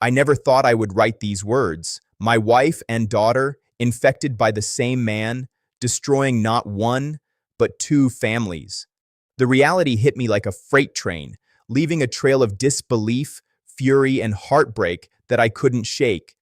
I never thought I would write these words. My wife and daughter, infected by the same man, destroying not one, but two families. The reality hit me like a freight train, leaving a trail of disbelief, fury, and heartbreak that I couldn't shake.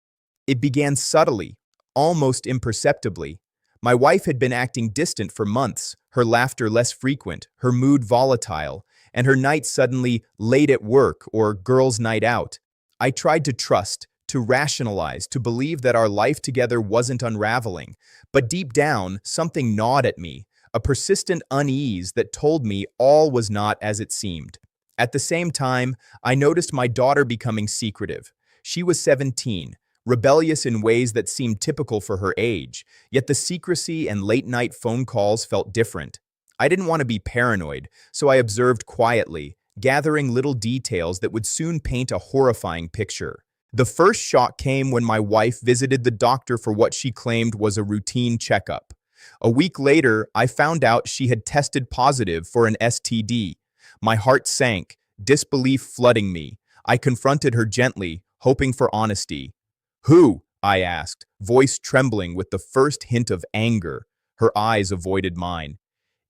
It began subtly, almost imperceptibly. My wife had been acting distant for months, her laughter less frequent, her mood volatile, and her nights suddenly late at work or girls' night out. I tried to trust, to rationalize, to believe that our life together wasn't unraveling. But deep down, something gnawed at me, a persistent unease that told me all was not as it seemed. At the same time, I noticed my daughter becoming secretive. She was 17, rebellious in ways that seemed typical for her age, yet the secrecy and late-night phone calls felt different. I didn't want to be paranoid, so I observed quietly, gathering little details that would soon paint a horrifying picture. The first shock came when my wife visited the doctor for what she claimed was a routine checkup. A week later, I found out she had tested positive for an STD. My heart sank, disbelief flooding me. I confronted her gently, hoping for honesty. "Who?" I asked, voice trembling with the first hint of anger. Her eyes avoided mine.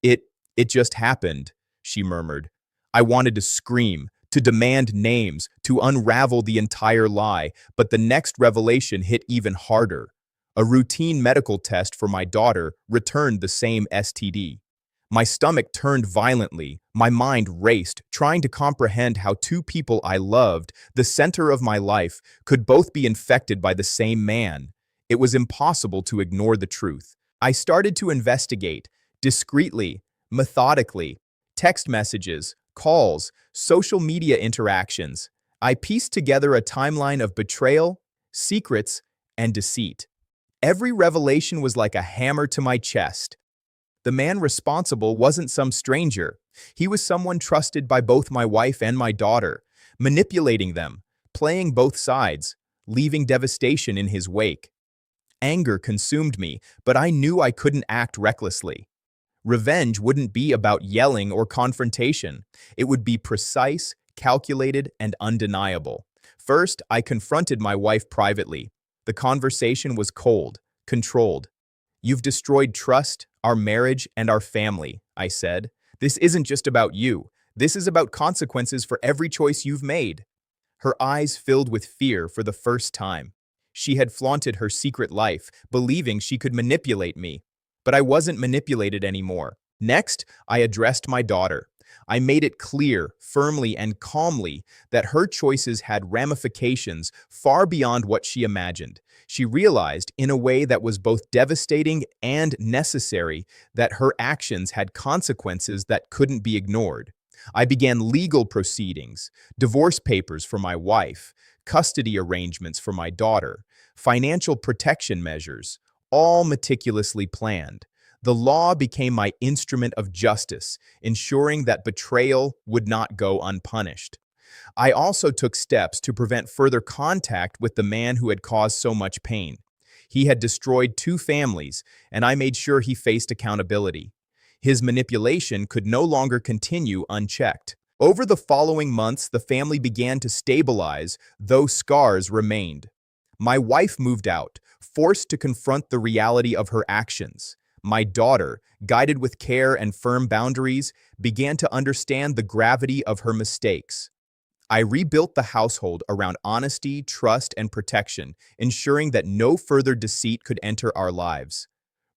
It just happened," she murmured. I wanted to scream, to demand names, to unravel the entire lie, but the next revelation hit even harder. A routine medical test for my daughter returned the same STD. My stomach turned violently, my mind raced, trying to comprehend how two people I loved, the center of my life, could both be infected by the same man. It was impossible to ignore the truth. I started to investigate, discreetly, methodically, text messages, calls, social media interactions. I pieced together a timeline of betrayal, secrets, and deceit. Every revelation was like a hammer to my chest. The man responsible wasn't some stranger. He was someone trusted by both my wife and my daughter, manipulating them, playing both sides, leaving devastation in his wake. Anger consumed me, but I knew I couldn't act recklessly. Revenge wouldn't be about yelling or confrontation. It would be precise, calculated, and undeniable. First, I confronted my wife privately. The conversation was cold, controlled. "You've destroyed trust, our marriage, and our family," I said. "This isn't just about you. This is about consequences for every choice you've made." Her eyes filled with fear for the first time. She had flaunted her secret life, believing she could manipulate me. But I wasn't manipulated anymore. Next, I addressed my daughter. I made it clear, firmly and calmly, that her choices had ramifications far beyond what she imagined. She realized, in a way that was both devastating and necessary, that her actions had consequences that couldn't be ignored. I began legal proceedings, divorce papers for my wife, custody arrangements for my daughter, financial protection measures, all meticulously planned. The law became my instrument of justice, ensuring that betrayal would not go unpunished. I also took steps to prevent further contact with the man who had caused so much pain. He had destroyed two families, and I made sure he faced accountability. His manipulation could no longer continue unchecked. Over the following months, the family began to stabilize, though scars remained. My wife moved out, forced to confront the reality of her actions. My daughter, guided with care and firm boundaries, began to understand the gravity of her mistakes. I rebuilt the household around honesty, trust, and protection, ensuring that no further deceit could enter our lives.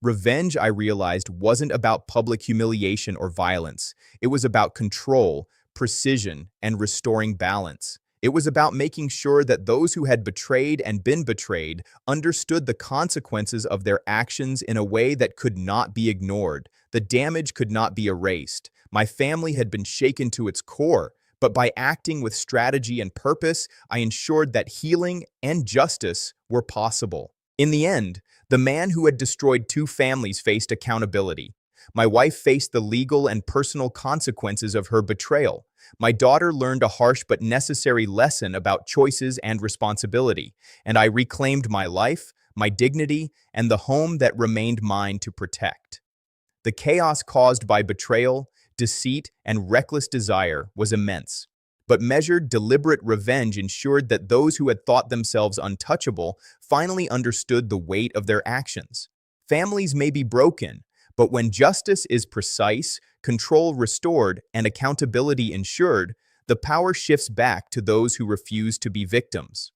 Revenge, I realized, wasn't about public humiliation or violence. It was about control, precision, and restoring balance. It was about making sure that those who had betrayed and been betrayed understood the consequences of their actions in a way that could not be ignored. The damage could not be erased. My family had been shaken to its core, but by acting with strategy and purpose, I ensured that healing and justice were possible. In the end, the man who had destroyed two families faced accountability. My wife faced the legal and personal consequences of her betrayal. My daughter learned a harsh but necessary lesson about choices and responsibility, and I reclaimed my life, my dignity, and the home that remained mine to protect. The chaos caused by betrayal, deceit, and reckless desire was immense. But measured, deliberate revenge ensured that those who had thought themselves untouchable finally understood the weight of their actions. Families may be broken, but when justice is precise, control restored, and accountability ensured, the power shifts back to those who refuse to be victims.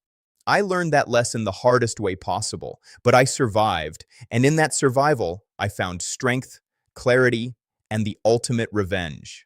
I learned that lesson the hardest way possible, but I survived, and in that survival, I found strength, clarity, and the ultimate revenge.